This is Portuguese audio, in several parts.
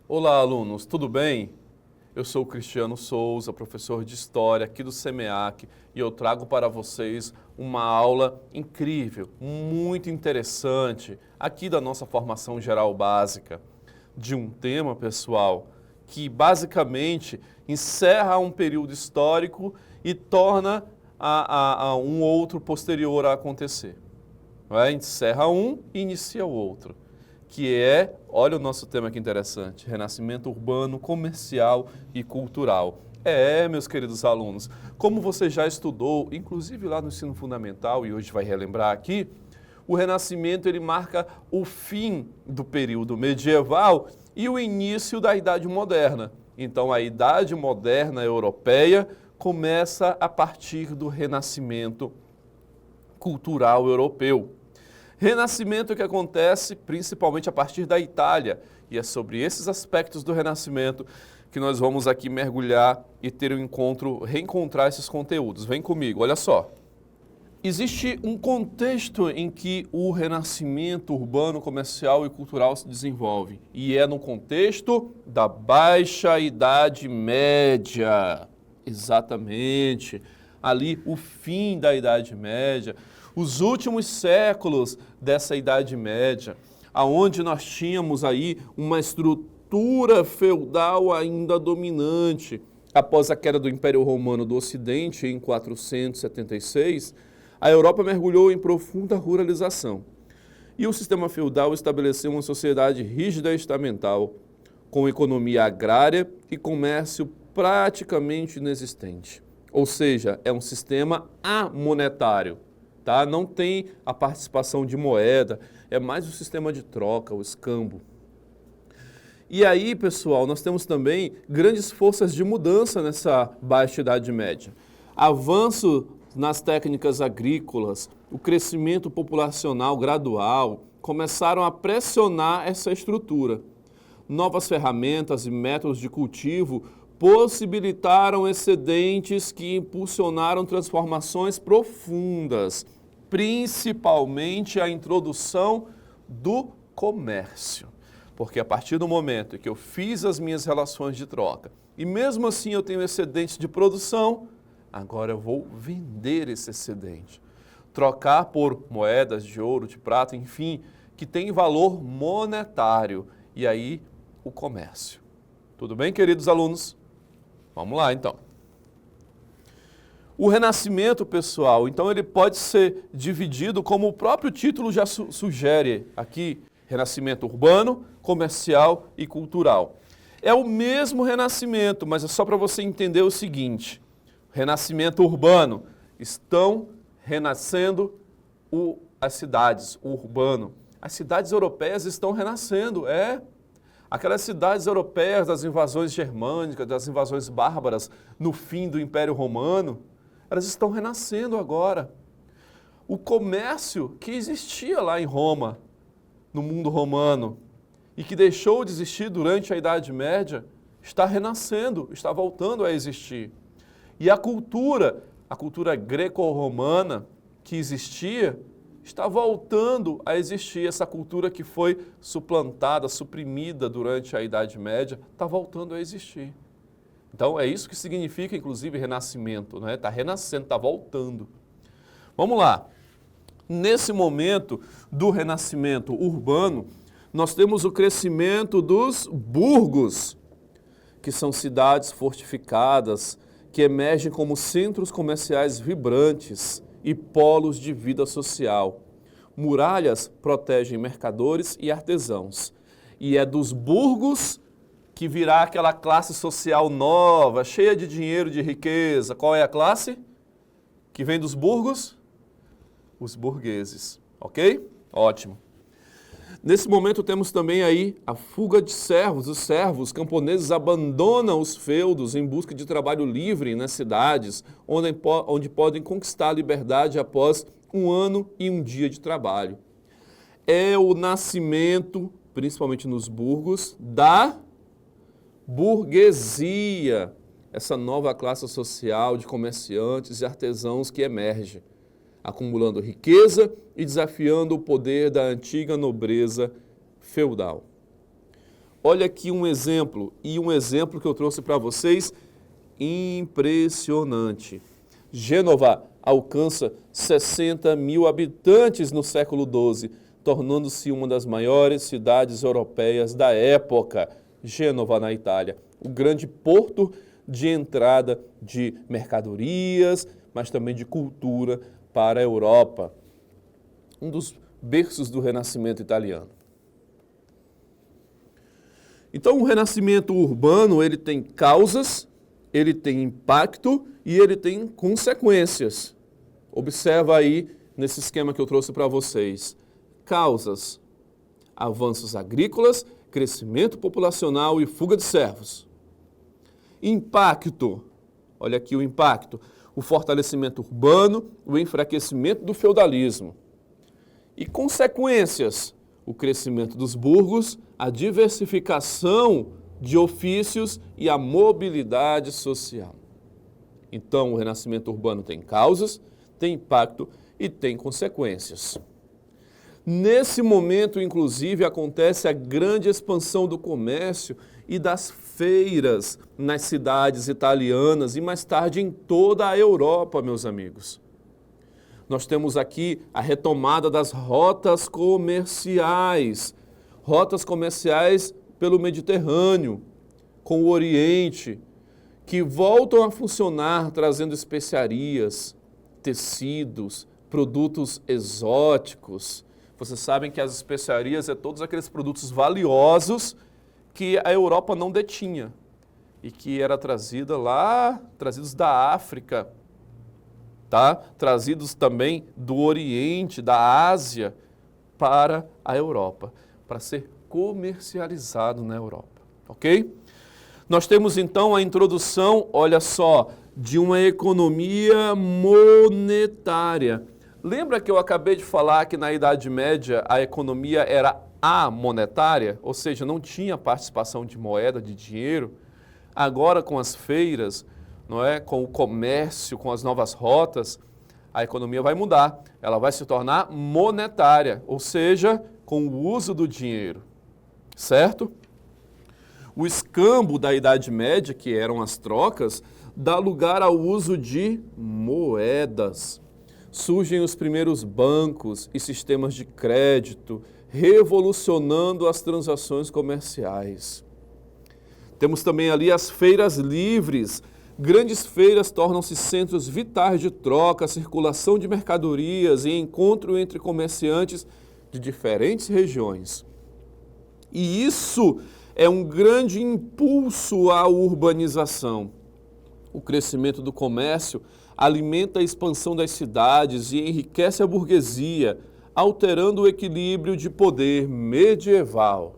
Olá, alunos, tudo bem? Eu sou o Cristiano Souza, professor de História aqui do SEMEAC, e eu trago para vocês uma aula incrível, muito interessante, aqui da nossa formação geral básica, de um tema, pessoal, que basicamente encerra um período histórico e torna um outro posterior a acontecer. Não é? Encerra um e inicia o outro. Que é, olha o nosso tema que interessante, renascimento urbano, comercial e cultural. Meus queridos alunos, como você já estudou, inclusive lá no ensino fundamental, e hoje vai relembrar aqui, o Renascimento ele marca o fim do período medieval e o início da Idade Moderna. Então, a Idade Moderna europeia começa a partir do Renascimento cultural europeu. Renascimento que acontece principalmente a partir da Itália. E é sobre esses aspectos do Renascimento que nós vamos aqui mergulhar e ter um encontro, reencontrar esses conteúdos. Vem comigo, olha só. Existe um contexto em que o renascimento urbano, comercial e cultural se desenvolve. E é no contexto da Baixa Idade Média. Exatamente. Ali o fim da Idade Média. Os últimos séculos dessa Idade Média, aonde nós tínhamos aí uma estrutura feudal ainda dominante. Após a queda do Império Romano do Ocidente em 476, a Europa mergulhou em profunda ruralização. E o sistema feudal estabeleceu uma sociedade rígida e estamental, com economia agrária e comércio praticamente inexistente. Ou seja, é um sistema amonetário. Tá? Não tem a participação de moeda, é mais o sistema de troca, o escambo. E aí, pessoal, nós temos também grandes forças de mudança nessa Baixa Idade Média. Avanço nas técnicas agrícolas, o crescimento populacional gradual começaram a pressionar essa estrutura. Novas ferramentas e métodos de cultivo possibilitaram excedentes que impulsionaram transformações profundas, principalmente a introdução do comércio. Porque a partir do momento que eu fiz as minhas relações de troca e mesmo assim eu tenho excedentes de produção, agora eu vou vender esse excedente. Trocar por moedas de ouro, de prata, enfim, que tem valor monetário. E aí, o comércio. Tudo bem, queridos alunos? Vamos lá, então. O renascimento, pessoal, então ele pode ser dividido, como o próprio título já sugere aqui, renascimento urbano, comercial e cultural. É o mesmo renascimento, mas é só para você entender o seguinte, renascimento urbano, estão renascendo as cidades, o urbano. As cidades europeias estão renascendo, Aquelas cidades europeias das invasões germânicas, das invasões bárbaras no fim do Império Romano, elas estão renascendo agora. O comércio que existia lá em Roma, no mundo romano, e que deixou de existir durante a Idade Média, está renascendo, está voltando a existir. E a cultura greco-romana que existia, está voltando a existir. Essa cultura que foi suplantada, suprimida durante a Idade Média, está voltando a existir. Então, é isso que significa, inclusive, renascimento, né? Está renascendo, está voltando. Vamos lá. Nesse momento do renascimento urbano, nós temos o crescimento dos burgos, que são cidades fortificadas, que emergem como centros comerciais vibrantes e polos de vida social. Muralhas protegem mercadores e artesãos. E é dos burgos que virá aquela classe social nova, cheia de dinheiro, de riqueza. Qual é a classe que vem dos burgos? Os burgueses, ok? Ótimo. Nesse momento temos também aí a fuga de servos. Os servos camponeses abandonam os feudos em busca de trabalho livre nas cidades, onde podem conquistar a liberdade após 1 ano e 1 dia de trabalho. É o nascimento, principalmente nos burgos, da burguesia, essa nova classe social de comerciantes e artesãos que emerge, acumulando riqueza e desafiando o poder da antiga nobreza feudal. Olha aqui um exemplo, e um exemplo que eu trouxe para vocês, impressionante. Gênova alcança 60 mil habitantes no século XII, tornando-se uma das maiores cidades europeias da época. Gênova, na Itália, o grande porto de entrada de mercadorias, mas também de cultura para a Europa. Um dos berços do Renascimento italiano. Então, o renascimento urbano, ele tem causas, ele tem impacto e ele tem consequências. Observa aí nesse esquema que eu trouxe para vocês. Causas, avanços agrícolas, crescimento populacional e fuga de servos. Impacto, olha aqui o impacto, o fortalecimento urbano, o enfraquecimento do feudalismo. E consequências, o crescimento dos burgos, a diversificação de ofícios e a mobilidade social. Então, o renascimento urbano tem causas, tem impacto e tem consequências. Nesse momento, inclusive, acontece a grande expansão do comércio e das feiras nas cidades italianas e mais tarde em toda a Europa, meus amigos. Nós temos aqui a retomada das rotas comerciais pelo Mediterrâneo, com o Oriente, que voltam a funcionar trazendo especiarias, tecidos, produtos exóticos. Vocês sabem que as especiarias são todos aqueles produtos valiosos que a Europa não detinha e que era trazidos da África, tá? Trazidos também do Oriente, da Ásia, para a Europa, para ser comercializado na Europa, ok? Nós temos então a introdução, olha só, de uma economia monetária. Lembra que eu acabei de falar que na Idade Média a economia era amonetária, ou seja, não tinha participação de moeda, de dinheiro? Agora com as feiras, não é? Com o comércio, com as novas rotas, a economia vai mudar. Ela vai se tornar monetária, ou seja, com o uso do dinheiro, certo? O escambo da Idade Média, que eram as trocas, dá lugar ao uso de moedas. Surgem os primeiros bancos e sistemas de crédito, revolucionando as transações comerciais. Temos também ali as feiras livres. Grandes feiras tornam-se centros vitais de troca, circulação de mercadorias e encontro entre comerciantes de diferentes regiões. E isso é um grande impulso à urbanização. O crescimento do comércio alimenta a expansão das cidades e enriquece a burguesia, alterando o equilíbrio de poder medieval.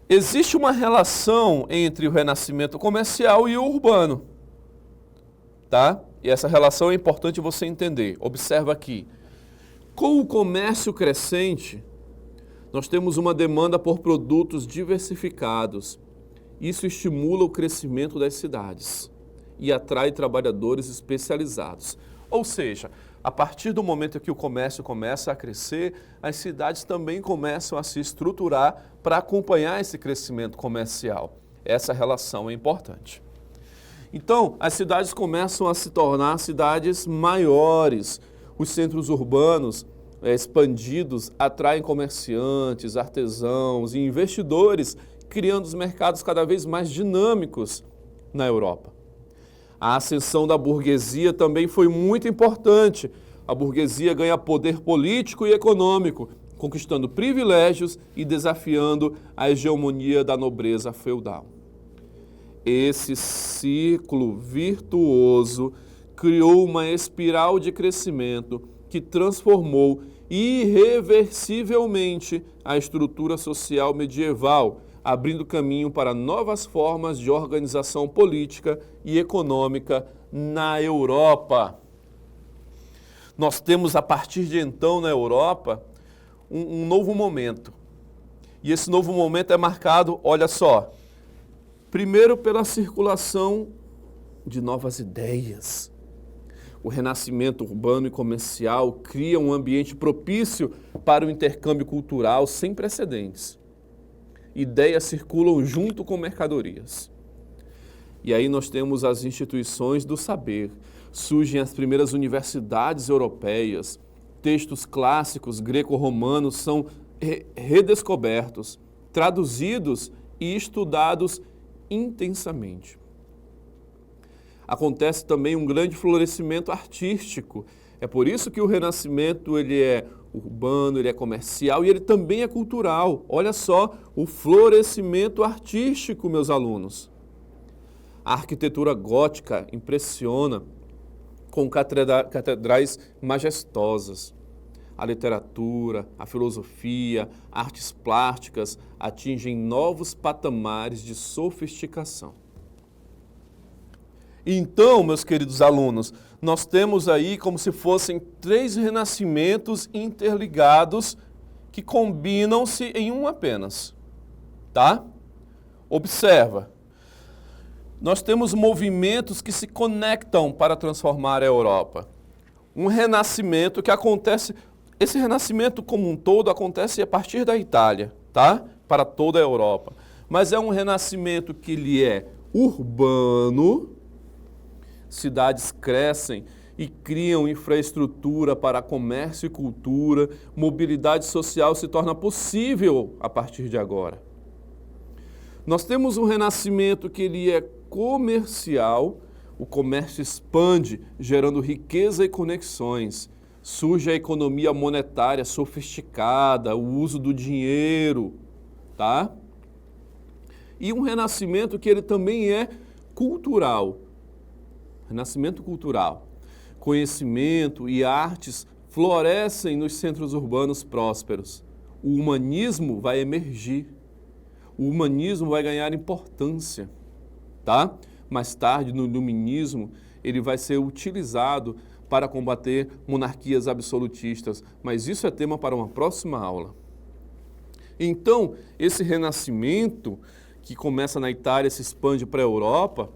Existe uma relação entre o renascimento comercial e o urbano, tá? E essa relação é importante você entender. Observa aqui. Com o comércio crescente, nós temos uma demanda por produtos diversificados. Isso estimula o crescimento das cidades e atrai trabalhadores especializados. Ou seja, a partir do momento que o comércio começa a crescer, as cidades também começam a se estruturar para acompanhar esse crescimento comercial. Essa relação é importante. Então, as cidades começam a se tornar cidades maiores. Os centros urbanos expandidos atraem comerciantes, artesãos e investidores, criando os mercados cada vez mais dinâmicos na Europa. A ascensão da burguesia também foi muito importante. A burguesia ganha poder político e econômico, conquistando privilégios e desafiando a hegemonia da nobreza feudal. Esse ciclo virtuoso criou uma espiral de crescimento que transformou irreversivelmente a estrutura social medieval, abrindo caminho para novas formas de organização política e econômica na Europa. Nós temos, a partir de então, na Europa, um novo momento. E esse novo momento é marcado, olha só, primeiro pela circulação de novas ideias. O renascimento urbano e comercial cria um ambiente propício para o intercâmbio cultural sem precedentes. Ideias circulam junto com mercadorias. E aí nós temos as instituições do saber. Surgem as primeiras universidades europeias. Textos clássicos greco-romanos são redescobertos, traduzidos e estudados intensamente. Acontece também um grande florescimento artístico. É por isso que o Renascimento ele é urbano, ele é comercial e ele também é cultural. Olha só o florescimento artístico, meus alunos. A arquitetura gótica impressiona com catedrais majestosas. A literatura, a filosofia, artes plásticas atingem novos patamares de sofisticação. Então, meus queridos alunos, nós temos aí como se fossem 3 renascimentos interligados que combinam-se em um apenas, tá? Observa. Nós temos movimentos que se conectam para transformar a Europa. Um renascimento que acontece, esse renascimento como um todo acontece a partir da Itália, tá? Para toda a Europa. Mas é um renascimento que ele é urbano, cidades crescem e criam infraestrutura para comércio e cultura, mobilidade social se torna possível a partir de agora. Nós temos um renascimento que ele é comercial, o comércio expande, gerando riqueza e conexões. Surge a economia monetária sofisticada, o uso do dinheiro, tá? E um renascimento que ele também é cultural. Renascimento cultural. Conhecimento e artes florescem nos centros urbanos prósperos. O humanismo vai emergir. O humanismo vai ganhar importância, tá? Mais tarde, no iluminismo, ele vai ser utilizado para combater monarquias absolutistas, mas isso é tema para uma próxima aula. Então, esse renascimento, que começa na Itália e se expande para a Europa,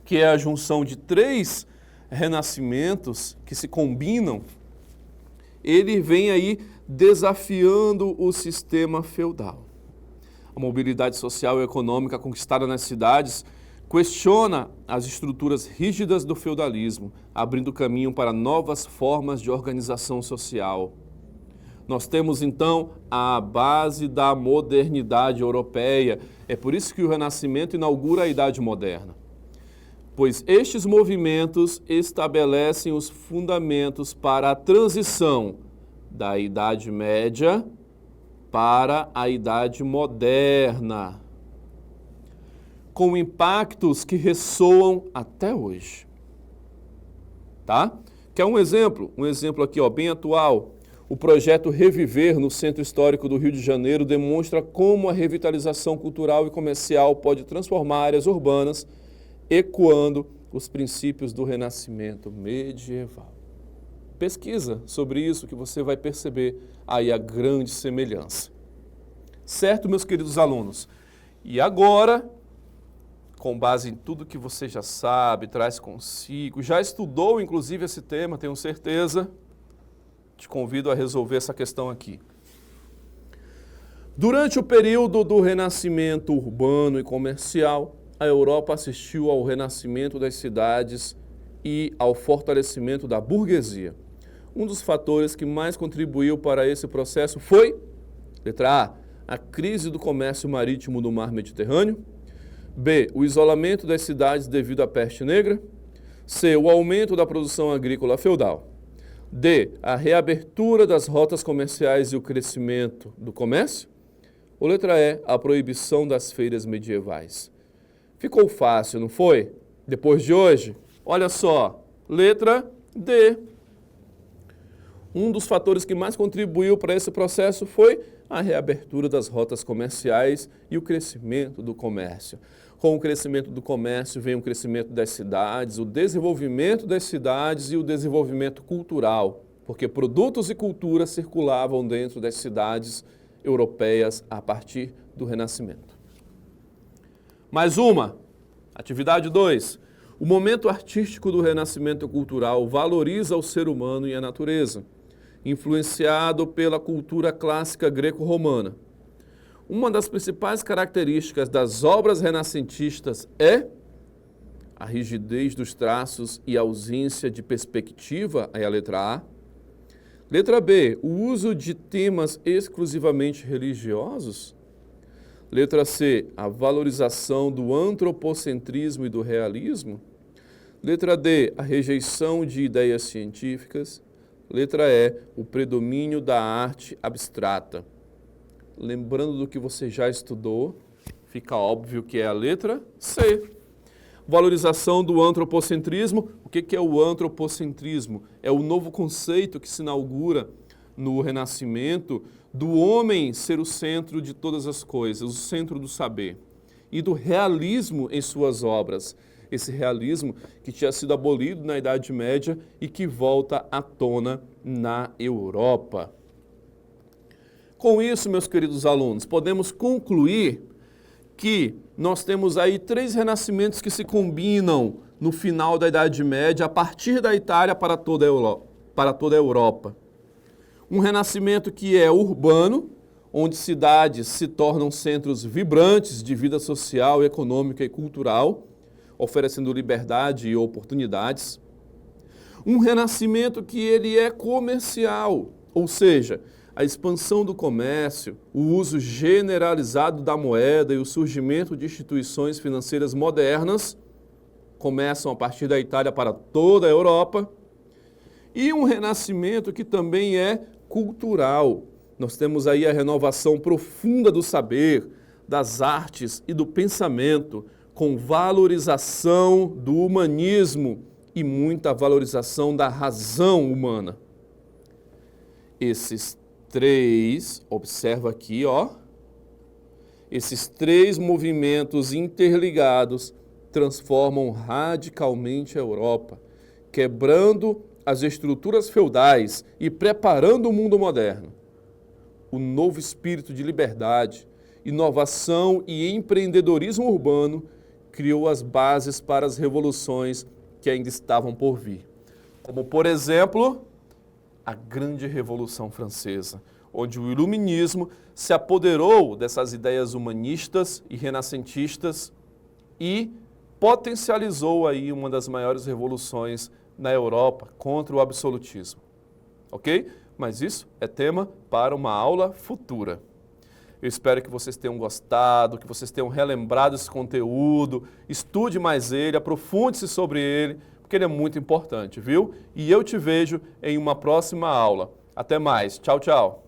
que é a junção de 3 renascimentos que se combinam, ele vem aí desafiando o sistema feudal. A mobilidade social e econômica conquistada nas cidades questiona as estruturas rígidas do feudalismo, abrindo caminho para novas formas de organização social. Nós temos, então, a base da modernidade europeia. É por isso que o Renascimento inaugura a Idade Moderna. Pois estes movimentos estabelecem os fundamentos para a transição da Idade Média para a Idade Moderna, com impactos que ressoam até hoje. Tá? Quer um exemplo? Um exemplo aqui, ó, bem atual. O projeto Reviver, no Centro Histórico do Rio de Janeiro, demonstra como a revitalização cultural e comercial pode transformar áreas urbanas, ecoando os princípios do Renascimento medieval. Pesquisa sobre isso que você vai perceber aí a grande semelhança. Certo, meus queridos alunos? E agora, com base em tudo que você já sabe, traz consigo, já estudou inclusive esse tema, tenho certeza, te convido a resolver essa questão aqui. Durante o período do renascimento urbano e comercial, a Europa assistiu ao renascimento das cidades e ao fortalecimento da burguesia. Um dos fatores que mais contribuiu para esse processo foi, letra A crise do comércio marítimo do mar Mediterrâneo. B, o isolamento das cidades devido à peste negra. C, o aumento da produção agrícola feudal. D, a reabertura das rotas comerciais e o crescimento do comércio. Ou letra E, a proibição das feiras medievais. Ficou fácil, não foi? Depois de hoje? Olha só, letra D. Um dos fatores que mais contribuiu para esse processo foi a reabertura das rotas comerciais e o crescimento do comércio. Com o crescimento do comércio vem o crescimento das cidades, o desenvolvimento das cidades e o desenvolvimento cultural, porque produtos e cultura circulavam dentro das cidades europeias a partir do Renascimento. Mais uma, atividade 2. O momento artístico do renascimento cultural valoriza o ser humano e a natureza, influenciado pela cultura clássica greco-romana. Uma das principais características das obras renascentistas é a rigidez dos traços e a ausência de perspectiva, aí a letra A. Letra B, o uso de temas exclusivamente religiosos. Letra C, a valorização do antropocentrismo e do realismo. Letra D, a rejeição de ideias científicas. Letra E, o predomínio da arte abstrata. Lembrando do que você já estudou, fica óbvio que é a letra C. Valorização do antropocentrismo. O que é o antropocentrismo? É o novo conceito que se inaugura no Renascimento do homem ser o centro de todas as coisas, o centro do saber. E do realismo em suas obras. Esse realismo que tinha sido abolido na Idade Média e que volta à tona na Europa. Com isso, meus queridos alunos, podemos concluir que nós temos aí 3 renascimentos que se combinam no final da Idade Média, a partir da Itália para toda a Europa. Um renascimento que é urbano, onde cidades se tornam centros vibrantes de vida social, econômica e cultural, oferecendo liberdade e oportunidades. Um renascimento que ele é comercial, ou seja, a expansão do comércio, o uso generalizado da moeda e o surgimento de instituições financeiras modernas começam a partir da Itália para toda a Europa. E um renascimento que também é cultural. Nós temos aí a renovação profunda do saber, das artes e do pensamento, com valorização do humanismo e muita valorização da razão humana. Esses 3, observa aqui, ó, esses 3 movimentos interligados transformam radicalmente a Europa, quebrando as estruturas feudais e preparando o mundo moderno. O novo espírito de liberdade, inovação e empreendedorismo urbano criou as bases para as revoluções que ainda estavam por vir. Como, por exemplo, a Grande Revolução Francesa, onde o iluminismo se apoderou dessas ideias humanistas e renascentistas e potencializou aí uma das maiores revoluções na Europa contra o absolutismo. Ok? Mas isso é tema para uma aula futura. Eu espero que vocês tenham gostado, que vocês tenham relembrado esse conteúdo, estude mais ele, aprofunde-se sobre ele, porque ele é muito importante, viu? E eu te vejo em uma próxima aula. Até mais. Tchau, tchau.